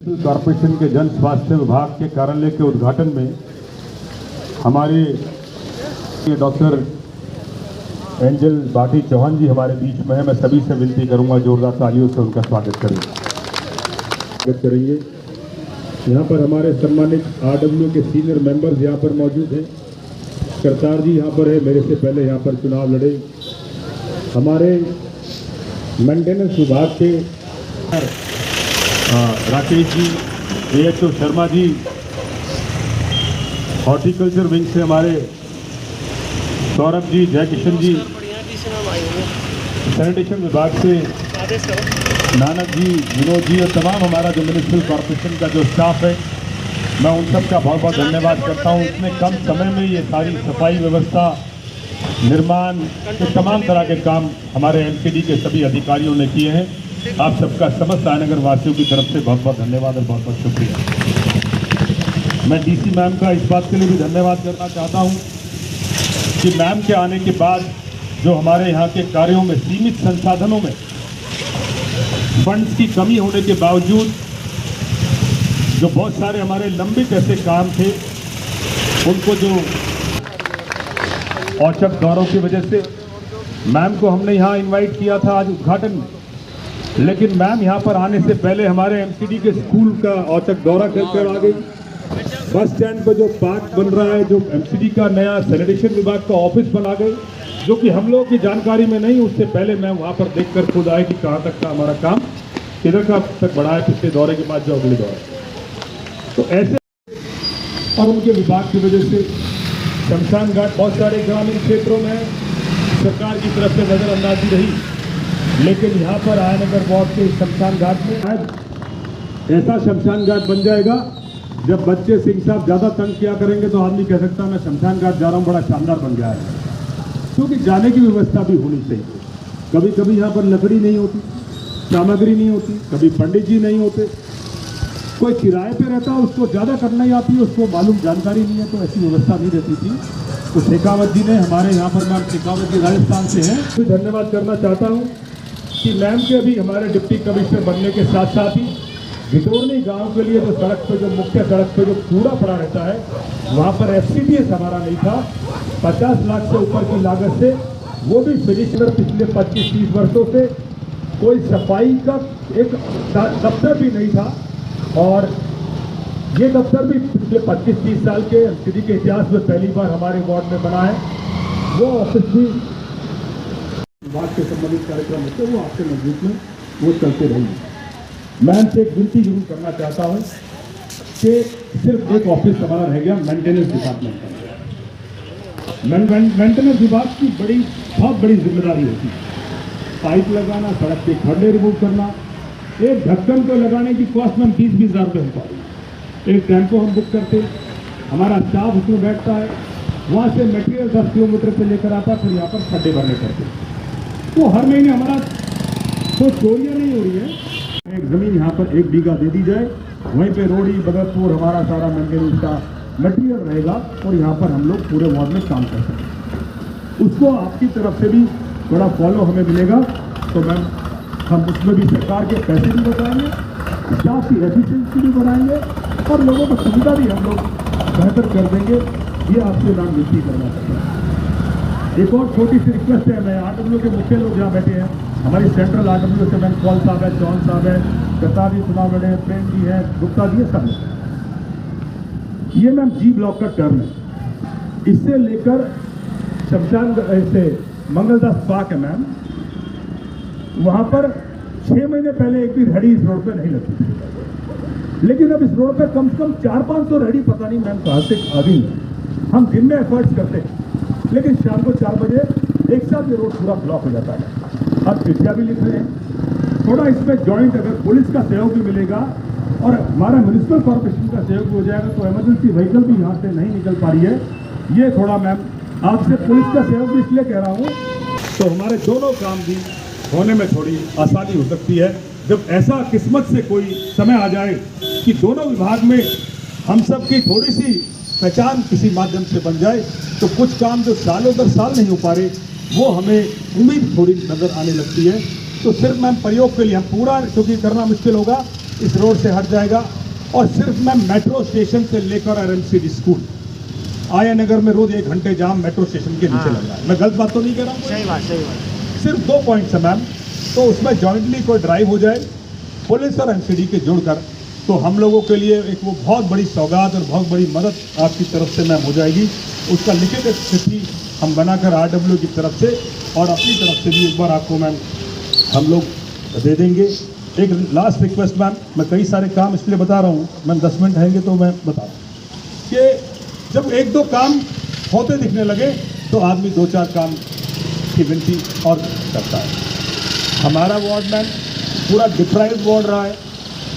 Corporation के जन स्वास्थ्य विभाग के कार्यालय के उद्घाटन में हमारे डॉक्टर एंजल भाटी चौहान जी हमारे बीच में है। मैं सभी से विनती करूंगा जोरदार तालियों से उनका स्वागत करेंगे। यहाँ पर हमारे सम्मानित आरडब्ल्यू के सीनियर मेंबर्स यहाँ पर मौजूद हैं। करतार जी यहाँ पर है, मेरे से पहले यहाँ पर चुनाव लड़े। हमारे मेंटेनेंस विभाग के Rakesh ji, AHO Sharma ji, horticulture wing से हमारे सौरभ जी, जयकिशन जी, सैनिटेशन विभाग से नानक जी, विनोद जी और तमाम हमारा जो म्युनिसिपल कॉर्पोरेशन का जो स्टाफ है, मैं उन सब का बहुत बहुत धन्यवाद करता हूँ। इतने कम समय में ये सारी सफाई व्यवस्था, निर्माण के तमाम तरह के काम हमारे MCD के सभी अधिकारियों ने किए हैं। आप सबका समस्त रायनगर वासियों की तरफ से बहुत बहुत धन्यवाद और बहुत बहुत शुक्रिया। मैं DC मैम का इस बात के लिए भी धन्यवाद करना चाहता हूं कि मैम के आने के बाद जो हमारे यहाँ के कार्यों में सीमित संसाधनों में फंड्स की कमी होने के बावजूद जो बहुत सारे हमारे लंबित ऐसे काम थे उनको जो औचक दौरों की वजह से मैम को हमने यहाँ इन्वाइट किया था आज उद्घाटन में, लेकिन मैम यहाँ पर आने से पहले हमारे MCD के स्कूल का औचक दौरा कर आ गई। बस स्टैंड पर जो पार्क बन रहा है, जो MCD का नया सैनिटेशन विभाग का ऑफिस बना गए, जो कि हम लोगों की जानकारी में नहीं, उससे पहले मैं वहाँ पर देखकर खुद आए कि कहाँ तक का हमारा काम किधर का तक बढ़ा है पिछले दौरे के बाद जो अगले दौरे। तो ऐसे और उनके विभाग की वजह से शमशान घाट बहुत सारे ग्रामीण क्षेत्रों में सरकार की तरफ से नज़रअंदाजी रही, लेकिन यहाँ पर रायनगर वार्ड के शमशान घाट में आज ऐसा शमशान घाट बन जाएगा। जब बच्चे सिंह साहब ज़्यादा तंग किया करेंगे तो आदमी कह सकता है मैं शमशान घाट जा रहा हूँ, बड़ा शानदार बन गया है। क्योंकि जाने की व्यवस्था भी होनी चाहिए। कभी कभी यहाँ पर लकड़ी नहीं होती, सामग्री नहीं होती, कभी पंडित जी नहीं होते, कोई किराए पे रहता है, उसको ज़्यादा करना ही आती है, उसको मालूम जानकारी नहीं है, तो ऐसी व्यवस्था नहीं रहती थी। तो शेखावत जी ने हमारे यहाँ पर, मैम शेखावत जी राजस्थान से हैं, तो धन्यवाद करना चाहता हूँ कि मैम के अभी हमारे डिप्टी कमिश्नर बनने के साथ साथ ही भिटोरनी गांव के लिए जो सड़क पे, जो मुख्य सड़क पे जो कूड़ा पड़ा रहता है, वहाँ पर FCDS हमारा नहीं था। 50 लाख से ऊपर की लागत से वो भी फिनिश कर पिछले 25-30 वर्षों से कोई सफाई का एक दफ्तर भी नहीं था, और ये दफ्तर भी पिछले 25-30 साल के MCD के इतिहास में पहली बार हमारे वार्ड में बना है। वो ऑफिस भी विभाग के संबंधित कार्यक्रम होते वो आपके नजदीक में वो चलते रहेंगे। मैं से एक विनती जरूर करना चाहता हूँ कि सिर्फ एक ऑफिस हमारा रह गया मेंटेनेंस डिपार्टमेंट का। मेंटेनेंस विभाग की बहुत बड़ी जिम्मेदारी होती है। पाइप लगाना, सड़क के खड्डे रिमूव करना, एक ढक्कन को लगाने की कॉस्ट में 20-20 हज़ार रुपये होता है। एक टेम्पो हम बुक करते, हमारा स्टाफ उसमें बैठता है, वहाँ से मटेरियल 10 किलोमीटर से लेकर आता, फिर यहाँ पर खड्डे भरने करते। तो हर महीने हमारा तो चोरियाँ नहीं हो रही है। एक ज़मीन यहाँ पर 1 बीघा दे दी जाए, वहीं पे रोड़ी बगतपुर हमारा सारा मेंटेनेंस का मटेरियल रहेगा और यहाँ पर हम लोग पूरे वार्ड में काम कर सकते। उसको आपकी तरफ से भी बड़ा फॉलो हमें मिलेगा, तो मैम हम उसमें भी सरकार के पैसे भी बचाएंगे, स्टाफ की एफिशिएंसी भी बढ़ाएंगे और लोगों को सुविधा भी हम लोग बेहतर कर देंगे। ये आपसे नाम विनती करना चाहता हूँ। एक और छोटी सी रिक्वेस्ट है, मैं आरडब्ल्यू के मुख्य लोग जहाँ बैठे हैं, हमारी सेंट्रल आरडब्ल्यू से मैम कौल साहब है, चौहान साहब है, करतार जी चुनाव लड़े, प्रेम जी है, गुप्ता जी है, सब। ये मैम G ब्लॉक का टर्न है, इससे लेकर शमशान से मंगलदास पार्क है मैम, वहाँ पर 6 महीने पहले एक भी रेहड़ी इस रोड पे नहीं लगती थी, लेकिन अब इस रोड पे कम से कम 400-500 रेहड़ी पता नहीं मैम कहाँ से आ गई। हम दिन में एफर्ट्स करते हैं, लेकिन शाम को 4 बजे एक साथ ये रोड पूरा ब्लॉक हो जाता है। अब चिट्ठियाँ भी लिख रहे हैं, थोड़ा इसमें जॉइंट अगर पुलिस का सहयोग भी मिलेगा और हमारा म्युनिसिपल कॉर्पोरेशन का सहयोग भी हो जाएगा, तो इमरजेंसी व्हीकल भी यहाँ से नहीं निकल पा रही है। ये थोड़ा मैम आपसे पुलिस का सहयोग भी इसलिए कह रहा हूँ, तो हमारे दोनों काम भी होने में थोड़ी आसानी हो सकती है। जब ऐसा किस्मत से कोई समय आ जाए कि दोनों विभाग में हम सब की थोड़ी सी पहचान किसी माध्यम से बन जाए, तो कुछ काम जो सालों दर साल नहीं हो पा रहे, वो हमें उम्मीद थोड़ी नज़र आने लगती है। तो सिर्फ मैम प्रयोग के लिए हम पूरा, क्योंकि करना मुश्किल होगा, इस रोड से हट जाएगा और सिर्फ मैं मेट्रो स्टेशन से लेकर आरएमसीडी स्कूल आया नगर में रोज 1 घंटे जाम मेट्रो स्टेशन के नीचे लग रहा है। मैं गलत बात तो नहीं कह रहा हूँ? सही बात। सिर्फ 2 पॉइंट्स है मैम, तो उसमें जॉइंटली कोई ड्राइव हो जाए पुलिस और एमसीडी के जोड़कर, तो हम लोगों के लिए एक वो बहुत बड़ी सौगात और बहुत बड़ी मदद आपकी तरफ से मैम हो जाएगी। उसका लिखित एक चिट्ठी हम बनाकर आरडब्ल्यू की तरफ से और अपनी तरफ से भी एक बार आपको मैम हम लोग दे देंगे। एक लास्ट रिक्वेस्ट मैम, मैं कई सारे काम इसलिए बता रहा हूँ मैम, 10 मिनट रहेंगे तो मैं बता रहा हूँ कि जब 1-2 काम होते दिखने लगे तो आदमी 2-4 काम की विनती और करता है। हमारा वार्ड मैम पूरा डिप्राइव्ड वार्ड रहा है,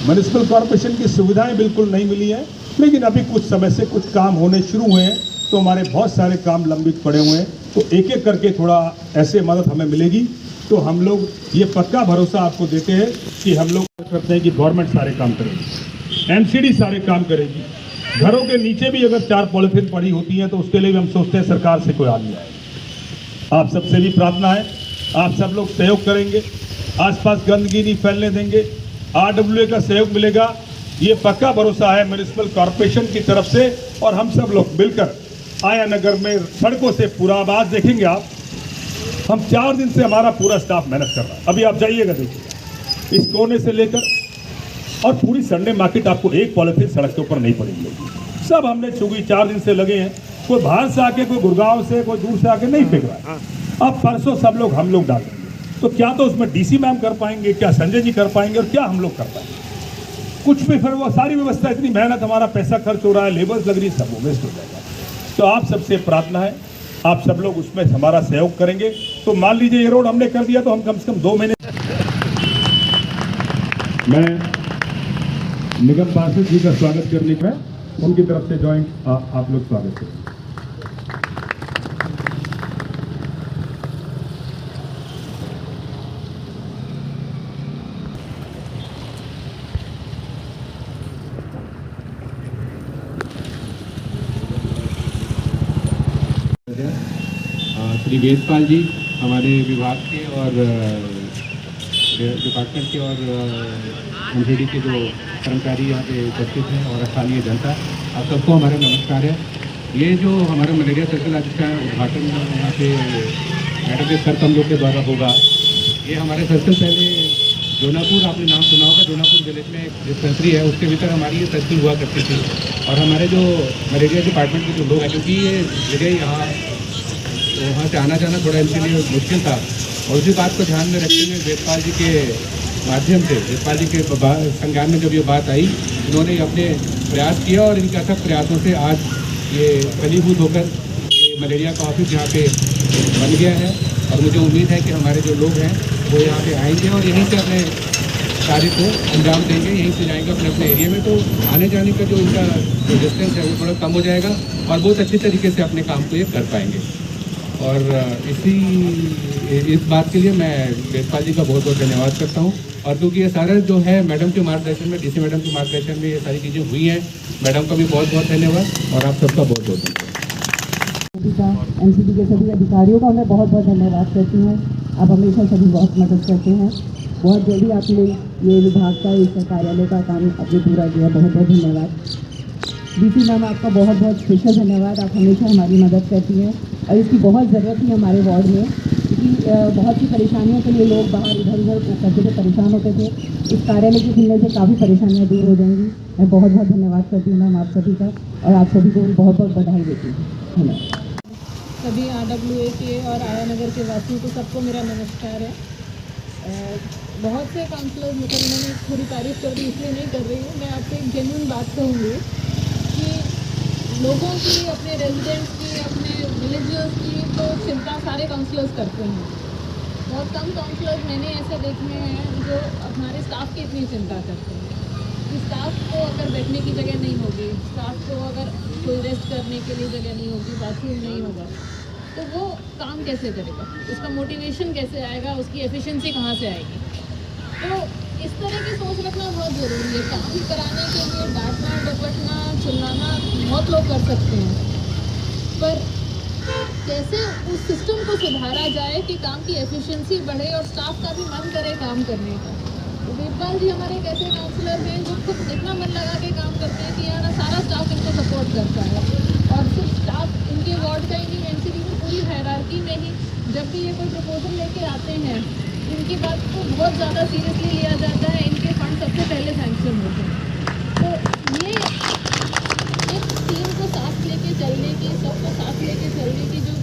म्यूनिसिपल कॉर्पोरेशन की सुविधाएं बिल्कुल नहीं मिली हैं, लेकिन अभी कुछ समय से कुछ काम होने शुरू हुए हैं, तो हमारे बहुत सारे काम लंबित पड़े हुए हैं, तो एक एक करके थोड़ा ऐसे मदद हमें मिलेगी। तो हम लोग ये पक्का भरोसा आपको देते हैं कि हम लोग करते हैं कि गवर्नमेंट सारे काम करेगी, एमसीडी सारे काम करेगी। घरों के नीचे भी अगर 4 पॉलीथीन पड़ी होती हैं तो उसके लिए भी हम सोचते हैं सरकार से कोई आदमी आए। आप सबसे भी प्रार्थना है, आप सब लोग सहयोग करेंगे, आसपास गंदगी नहीं फैलने देंगे, आरडब्ल्यूए का सहयोग मिलेगा, ये पक्का भरोसा है म्यूनिसिपल कॉर्पोरेशन की तरफ से। और हम सब लोग मिलकर आया नगर में सड़कों से पूरा आवाज देखेंगे आप, हम 4 दिन से हमारा पूरा स्टाफ मेहनत कर रहा है। अभी आप जाइएगा देखिएगा, इस कोने से लेकर और पूरी संडे मार्केट आपको एक पॉलीथीन सड़क के ऊपर नहीं पड़ेगी, सब हमने चुगी 4 दिन से लगे हैं। कोई बाहर से आके, कोई गुड़गांव से, कोई दूर से आके नहीं फेंक रहा है। अब परसों सब लोग हम लोग डाल देंगे, तो क्या तो उसमें डीसी मैम कर पाएंगे, क्या संजय जी कर पाएंगे और क्या हम लोग कर पाएंगे? कुछ भी फिर वो सारी व्यवस्था, इतनी मेहनत, हमारा पैसा खर्च हो रहा है, लेबर्स लग रही है, सब वो वेस्ट हो जाएगा। तो आप सबसे प्रार्थना है, आप सब लोग उसमें हमारा सहयोग करेंगे। तो मान लीजिए ये रोड हमने कर दिया तो हम कम से कम 2 महीने। मैं निगम पार्षद जी का स्वागत करने का उनकी तरफ से ज्वाइंट आप लोग स्वागत करें। श्री वेदपाल जी हमारे विभाग के और डिपार्टमेंट के और एमसीडी के जो कर्मचारी यहाँ पे उपस्थित हैं और स्थानीय जनता, आप सबको हमारा नमस्कार है। ये जो हमारा मलेरिया सर्कल आज का उद्घाटन यहाँ पे मैडम के सर कमलों के द्वारा होगा, ये हमारे सर्कल पहले जोनापुर, आपने नाम सुना होगा, जोनापुर विलेज में एक डिस्पेंसरी है, उसके भीतर हमारी ये सर्कल हुआ करती थी। और हमारे जो मलेरिया डिपार्टमेंट के जो लोग हैं, क्योंकि ये जगह यहाँ तो वहाँ से आना जाना थोड़ा इनके लिए मुश्किल था, और उसी बात को ध्यान में रखते हुए वेदपाल जी के माध्यम से, वेदपाल जी के संज्ञान में जब ये बात आई, इन्होंने अपने प्रयास किया और इनके अथक प्रयासों से आज ये फलीभूत होकर ये मलेरिया का ऑफिस यहाँ पे बन गया है। और मुझे उम्मीद है कि हमारे जो लोग हैं वो यहाँ पे आएंगे और यहीं से अपने कार्य को अंजाम देंगे, यहीं से जाएंगे अपने अपने एरिया में, तो आने जाने का जो इनका जो डिस्टेंस है वो थोड़ा कम हो जाएगा और बहुत अच्छी तरीके से अपने काम को ये कर पाएंगे। और इस बात के लिए मैं वेदपाल जी का बहुत बहुत धन्यवाद करता हूँ। और क्योंकि ये सारा जो है मैडम के मार्गदर्शन में, डीसी मैडम के मार्गदर्शन में ये सारी चीज़ें हुई हैं, मैडम का भी बहुत बहुत धन्यवाद और आप सबका बहुत बहुत धन्यवाद। एमसीडी के सभी अधिकारियों का मैं बहुत बहुत धन्यवाद करती हूँ। आप हमेशा सभी बहुत मदद करते हैं। बहुत जल्दी आपने ये विभाग का, इस कार्यालय का काम आपने पूरा किया, बहुत बहुत धन्यवाद। डीसी मैम आपका बहुत बहुत स्पेशल धन्यवाद, आप हमेशा हमारी मदद करती हैं और इसकी बहुत ज़रूरत थी हमारे वार्ड में, क्योंकि बहुत सी परेशानियों के लिए लोग बाहर इधर उधर करते थे, परेशान होते थे। इस कार्यालय के खुलने से काफ़ी परेशानियाँ दूर हो जाएंगी। मैं बहुत बहुत धन्यवाद करती हूँ मैम आप सभी का, और आप सभी को बहुत बहुत बधाई देती हूँ। धन्यवाद। सभी आरडब्ल्यूए के और आया नगर के वासियों को सबको मेरा नमस्कार है। बहुत से काउंसलर्स, मतलब मैंने थोड़ी तारीफ कर दी इसलिए नहीं कर रही हूँ, मैं आपसे एक जेन्युइन बात कहूँगी कि लोगों की, अपने रेजिडेंट्स की, अपने विलेजर्स की तो चिंता सारे काउंसलर्स करते हैं। बहुत कम काउंसलर्स मैंने ऐसे देखे हैं जो हमारे स्टाफ की इतनी चिंता करते हैं कि स्टाफ को अगर बैठने की जगह नहीं होगी, स्टाफ को अगर कोई रेस्ट करने के लिए जगह नहीं होगी, बाथरूम नहीं होगा, तो वो काम कैसे करेगा, उसका मोटिवेशन कैसे आएगा, उसकी एफिशिएंसी कहाँ से आएगी। तो इस तरह की सोच रखना बहुत ज़रूरी है। काम कराने के लिए डांटना, डपटना, चिल्लाना बहुत लोग कर सकते हैं, पर कैसे उस सिस्टम को सुधारा जाए कि काम की एफिशिएंसी बढ़े और स्टाफ का भी मन करे काम करने का। क्योंकि सतपाल जी हमारे एक ऐसे काउंसलर हैं जो खुद इतना मन लगा के काम करते हैं कि यहाँ ना सारा स्टाफ इनको सपोर्ट करता है, और सिर्फ स्टाफ इनके वार्ड का ही नहीं, एमसीडी की पूरी हायरार्की में ही जब भी ये कोई प्रपोजल लेके आते हैं इनकी बात को बहुत ज़्यादा सीरियसली लिया जाता है, इनके फंड सबसे पहले सैंक्शन होते हैं। तो ये एक टीम को साथ लेके चलने की, सबको साथ लेके चलने की जो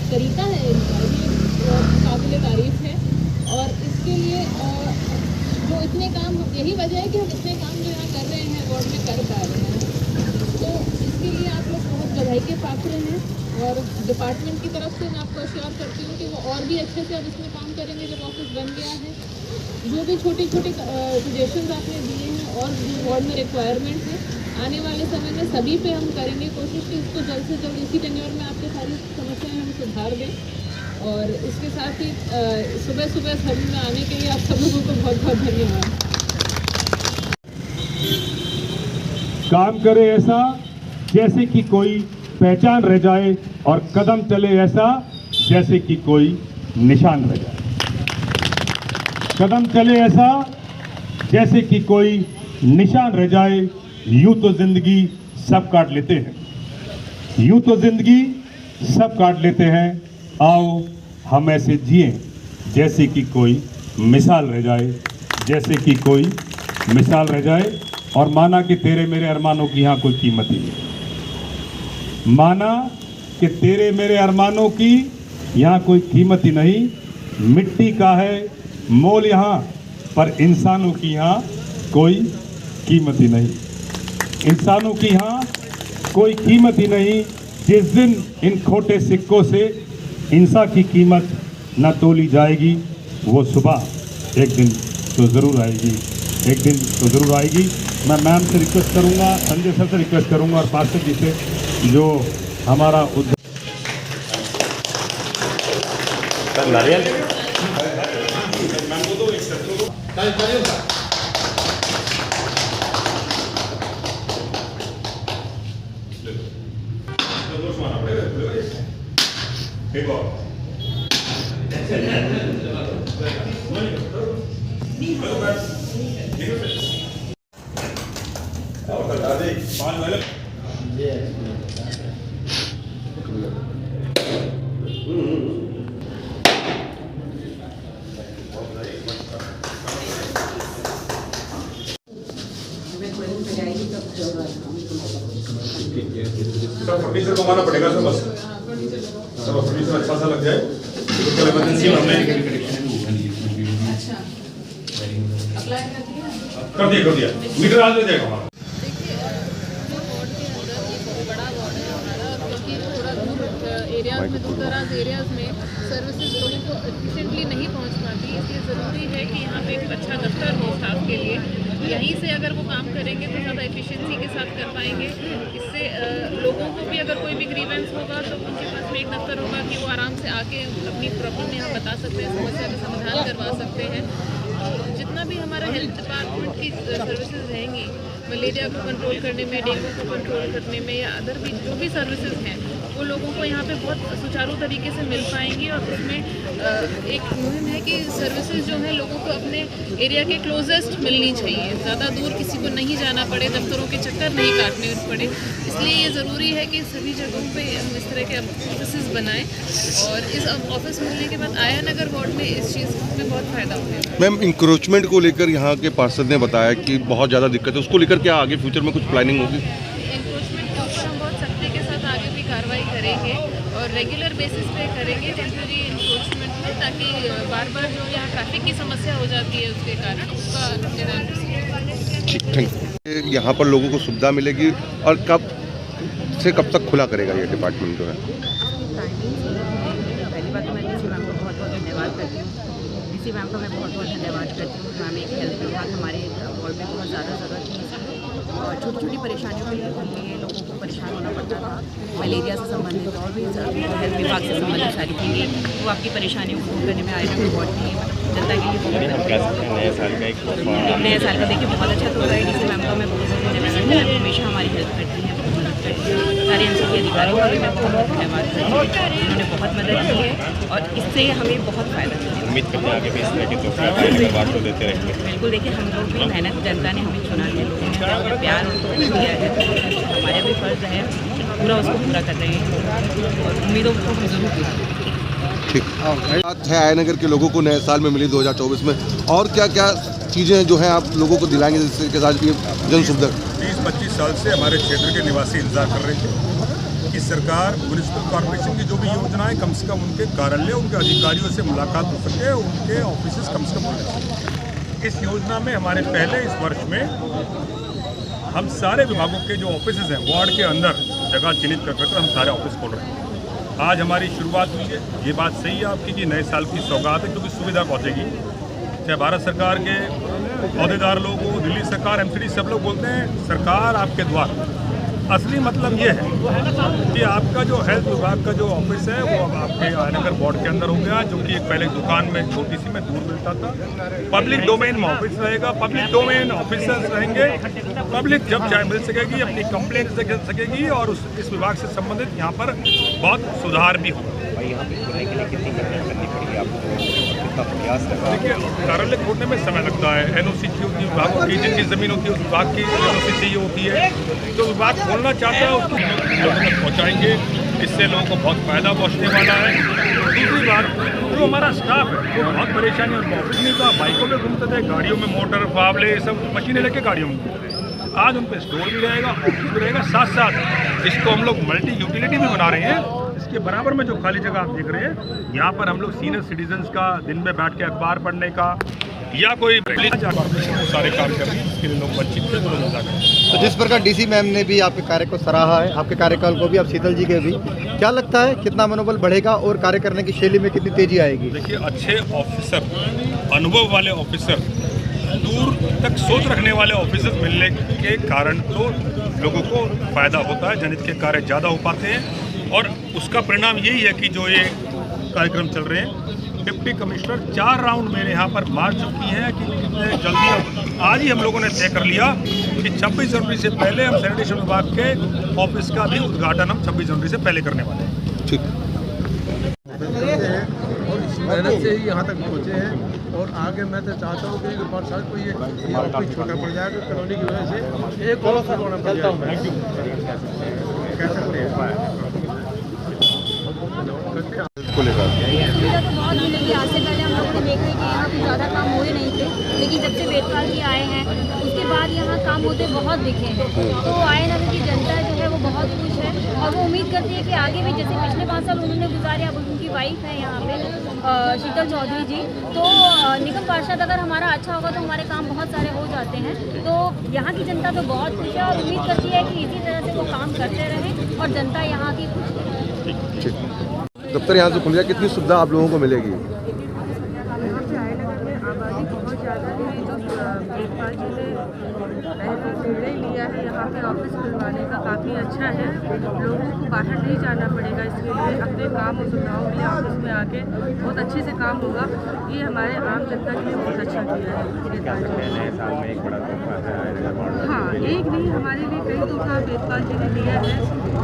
तरीका है इनका, ये काबिल तारीफ है। और इसके लिए जो इतने काम, यही वजह है कि हम इतने काम जो यहाँ कर रहे हैं वार्ड में कर पा रहे हैं, तो इसके लिए आप लोग बहुत बधाई के पात्र हैं। और डिपार्टमेंट की तरफ से मैं आपको अश्योर करती हूँ कि वो और भी अच्छे से अब इसमें काम करेंगे जब ऑफिस बन गया है। जो भी छोटी छोटी सजेशंस आपने दिए हैं और जो वार्ड में रिक्वायरमेंट है, आने वाले समय में सभी पे हम करेंगे कोशिश कि इसको जल्द से जल्द इसी टेन्योर में आपकी सारी समस्याएं हम सुधार दें। और इसके साथ ही सुबह सुबह सभी में आने के लिए आप सब लोगों को बहुत बहुत धन्यवाद। काम करे ऐसा जैसे कि कोई पहचान रह जाए, और कदम चले ऐसा जैसे कि कोई निशान रह जाए। कदम चले ऐसा जैसे कि कोई निशान रह जाए। यूं तो जिंदगी सब काट लेते हैं, यूं तो जिंदगी सब काट लेते हैं। आओ हम ऐसे जिए जैसे कि कोई मिसाल रह जाए, जैसे कि कोई मिसाल रह जाए। और माना कि तेरे मेरे अरमानों की यहाँ कोई कीमत ही नहीं, माना कि तेरे मेरे अरमानों की यहाँ कोई कीमत ही नहीं। मिट्टी का है मोल यहाँ, पर इंसानों की यहाँ कोई कीमत ही नहीं। इंसानों की यहाँ कोई कीमत ही नहीं। जिस दिन इन खोटे सिक्कों से इंसान की कीमत न तोली जाएगी, वो सुबह एक दिन तो ज़रूर आएगी, एक दिन तो ज़रूर आएगी। मैं मैम से रिक्वेस्ट करूंगा, संजय सर से रिक्वेस्ट करूंगा और पार्षद जी से, जो हमारा नारियल फर्नीचर कमाना पड़ेगा सर, बस सब फर्नीचर अच्छा सा लग जाए। तो इमरजेंसी हमने कर दिया मीटर आज ले जाएगा हमारा। देखिए जो वार्ड के अंदर एक बड़ा वार्ड है हमारा, क्योंकि थोड़ा दूर एरियाज में, दूर दराज एरियाज में सर्विसेज लोगों को एफिशिएंटली नहीं पहुंच पाती, इसलिए ज़रूरी है कि यहाँ पे एक अच्छा दफ्तर हो स्टाफ के लिए। यहीं से अगर वो काम करेंगे तो ज़्यादा एफिशिएंसी के साथ कर पाएंगे। इससे लोगों को भी अगर कोई भी ग्रीवेंस होगा तो उनके पास में एक दफ्तर होगा कि वो आराम से आके अपनी प्रॉब्लम यहाँ बता सकते हैं, समस्या का समाधान करवा सकते हैं। जितना भी हमारा हेल्थ डिपार्टमेंट की सर्विसेज रहेंगी, मलेरिया को कंट्रोल करने में, डेंगू को कंट्रोल करने में, या अदर भी जो भी सर्विसेज हैं, वो लोगों को यहाँ पे बहुत सुचारू तरीके से मिल पाएंगी। और उसमें एक मुहिम है कि सर्विसेज जो है लोगों को अपने एरिया के क्लोजेस्ट मिलनी चाहिए, ज़्यादा दूर किसी को नहीं जाना पड़े, दफ्तरों के चक्कर नहीं काटने पड़े। इसलिए ये ज़रूरी है कि सभी जगहों पे हम इस तरह के ऑफिस बनाएं। और इस ऑफिस मिलने के बाद आया नगर वार्ड में इस चीज़ में बहुत फ़ायदा होगा। मैम, इंक्रोचमेंट को लेकर यहाँ के पार्षद ने बताया कि बहुत ज़्यादा दिक्कत है, उसको लेकर क्या आगे फ्यूचर में कुछ प्लानिंग होगी? एनक्रोचमेंट के ऊपर हम बहुत सख्ती के साथ आगे भी कार्रवाई करेंगे और रेगुलर बेसिस पे करेंगे टेम्पररी एनक्रोचमेंट में, ताकि बार बार जो यहाँ ट्रैफिक की समस्या हो जाती है उसके कारण उसका निदान। ठीक, थैंक यू। यहाँ पर लोगों को सुविधा मिलेगी और कब से कब तक खुला करेगा ये डिपार्टमेंट जो है? पहली बात तो मैं डीसी मैम को बहुत बहुत धन्यवाद करती हूँ। डीसी मैम का मैं बहुत बहुत धन्यवाद करती हूँ। मैम एक हेल्थ विभाग हमारे वार्ड में बहुत ज़्यादा ज़रूरत थी और छोटी छोटी परेशानियों के लिए लोगों को परेशान होना पड़ता था। मलेरिया से संबंधित और भी हेल्थ विभाग से संबंधित सारी चीज़ें, वो आपकी परेशानियों को दूर करने में आए थे बहुत ही जनता के लिए। नया साल का देखिए बहुत अच्छा तो रहा है। डीसी मैम का मैं बहुत धन्यवाद करती हूँ, हमेशा हमारी हेल्प करती हैं, सारी एमसीडी के अधिकारियों का भी मैं बहुत बहुत धन्यवाद करती हूँ। उन्होंने बहुत मदद की है और इससे हमें बहुत फ़ायदा मिला। उम्मीद करते हैं आगे भी इस तरह की तोहफे बात तो देते रहेंगे। बिल्कुल, देखिए हम लोग भी मेहनत, जनता ने हमें चुना है, लोगों ने हमें प्यार और दिया है, तो हमारा भी फर्ज है पूरा उसको पूरा कर रहे हैं और उम्मीदों को हम जरूर पूरा करेंगे। ठीक बात है आया नगर के लोगों को नए साल में मिली 2024 में, और क्या क्या चीज़ें जो हैं आप लोगों को दिलाएंगे जिसके साथ ये जन सुविधा? 20-25 साल से हमारे क्षेत्र के निवासी इंतजार कर रहे थे कि सरकार म्यूनिसिपल कॉर्पोरेशन की जो भी योजनाएं कम से कम उनके कार्यालय, उनके अधिकारियों से मुलाकात हो सके, उनके ऑफिस कम से कम हो सके। इस योजना में हमारे पहले इस वर्ष में हम सारे विभागों के जो ऑफिस हैं वार्ड के अंदर जगह चिन्हित कर हम सारे ऑफिस खोल रहे हैं। आज हमारी शुरुआत हुई है। ये बात सही है आपकी कि नए साल की सौगात है, क्योंकि सुविधा पहुँचेगी। चाहे भारत सरकार के अहदेदार लोग हो, दिल्ली सरकार, MCD, सब लोग बोलते हैं सरकार आपके द्वार। असली मतलब ये है कि आपका जो हेल्थ विभाग का जो ऑफिस है वो अब आपके आयनगर वार्ड के अंदर हो गया, जो कि एक पहले दुकान में छोटी सी में दूर मिलता था। पब्लिक डोमेन में ऑफिस रहेगा, पब्लिक डोमेन ऑफिसर्स रहेंगे, पब्लिक जब चाहे मिल सकेगी, अपनी कंप्लेंट से कर सकेगी और इस विभाग से संबंधित यहाँ पर बहुत सुधार भी होगा। यहाँ पे खोलने के लिए कितनी मेहनत करनी पड़ेगी आपको, कितना प्रयास लगा? देखिए, कार्यालय खोलने में समय लगता है, NOC चाहिए होती है विभागों की, जिनकी ज़मीन होती है उस विभाग की NOC चाहिए होती है, तो विभाग खोलना चाहता है उसको लोगों तक पहुँचाएंगे। इससे लोगों को बहुत फ़ायदा पहुँचने वाला है। दूसरी बात, जो हमारा स्टाफ है वो बहुत परेशानी और ऑफिस नहीं था, बाइकों में घूमते थे, गाड़ियों में मोटर फावले सब मशीनें लेके गाड़ियों में घूमते थे। आज उन पर स्टोर भी रहेगा, ऑफिस भी रहेगा, साथ साथ इसको हम लोग मल्टी यूटिलिटी भी बना रहे हैं। इसके बराबर में जो खाली जगह आप देख रहे हैं, यहाँ पर हम लोग सीनियर सिटीजन्स का दिन में बैठ के अखबार पढ़ने का या कोई सारे काम कर रहे हैं, इसके लिए लोग वंचित थे, तो लोग तो जिस प्रकार DC मैम ने भी आपके कार्य को सराहा है, आपके कार्यकाल को भी, अब शीतल जी के भी, क्या लगता है कितना मनोबल बढ़ेगा और कार्य करने की शैली में कितनी तेजी आएगी? देखिए, अच्छे ऑफिसर, अनुभव वाले ऑफिसर, दूर तक सोच रखने वाले ऑफिसर मिलने के कारण तो लोगों को फ़ायदा होता है, जनहित के कार्य ज़्यादा हो पाते हैं और उसका परिणाम यही है कि जो ये कार्यक्रम चल रहे हैं, डिप्टी कमिश्नर 4 राउंड मेरे यहाँ पर मार चुकी हैं कि कितने जल्दी। आज ही हम लोगों ने तय कर लिया कि 26 जनवरी से पहले हम सैनिटेशन विभाग के ऑफिस का भी उद्घाटन हम 26 जनवरी से पहले करने वाले हैं। ठीक, और इस मेहनत से ही यहाँ तक पहुँचे हैं और आगे मैं तो चाहता हूँ कि बरसात को ये ऑफिस छोटा पड़ जाएगा कॉलोनी की वजह से, एक और करवाना पड़ जाएगा। कह सकते हैं को लेकर सुविधा तो बहुत मिली थी। आज से पहले हम लोगों ने देखा कि यहाँ कुछ ज़्यादा काम हुए नहीं थे, लेकिन जब से वेदपाल जी आए हैं उसके बाद यहाँ काम होते बहुत दिखे हैं। तो आए नगर की जनता जो है वो बहुत खुश है और वो उम्मीद करती है कि आगे भी, जैसे पिछले 5 साल उन्होंने गुजारे, अब उनकी वाइफ है यहाँ पे शीतल चौधरी जी, तो निगम पार्षद अगर हमारा अच्छा होगा तो हमारे काम बहुत सारे हो जाते हैं। तो यहाँ की जनता तो बहुत खुश है और उम्मीद करती है कि इसी तरह से वो काम करते रहें और जनता यहाँ की खुश रहे। दफ्तर यहाँ से खुल गया, कितनी सुविधा आप लोगों को मिलेगी? यहाँ पे आए नगर में आबादी बहुत ज़्यादा है, जो वेदपाल जी ने पहले निर्णय लिया है यहाँ पे ऑफिस खुलवाने का, काफ़ी अच्छा है। लोगों को बाहर नहीं जाना पड़ेगा, इसके लिए अपने काम और सुविधाओं के लिए ऑफिस में आके बहुत अच्छे से काम होगा। ये हमारे आम जनता के लिए बहुत अच्छा किया है नए साल में एक बड़ा तोहफा है। हाँ, एक नहीं, हमारे लिए कई तोहफा वेदपाल जी ने दिया है,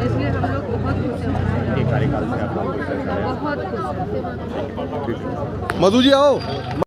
इसलिए हम लोग बहुत खुश हैं, कार्यकाल से आप लोग बहुत खुश हैं। मधु जी आओ।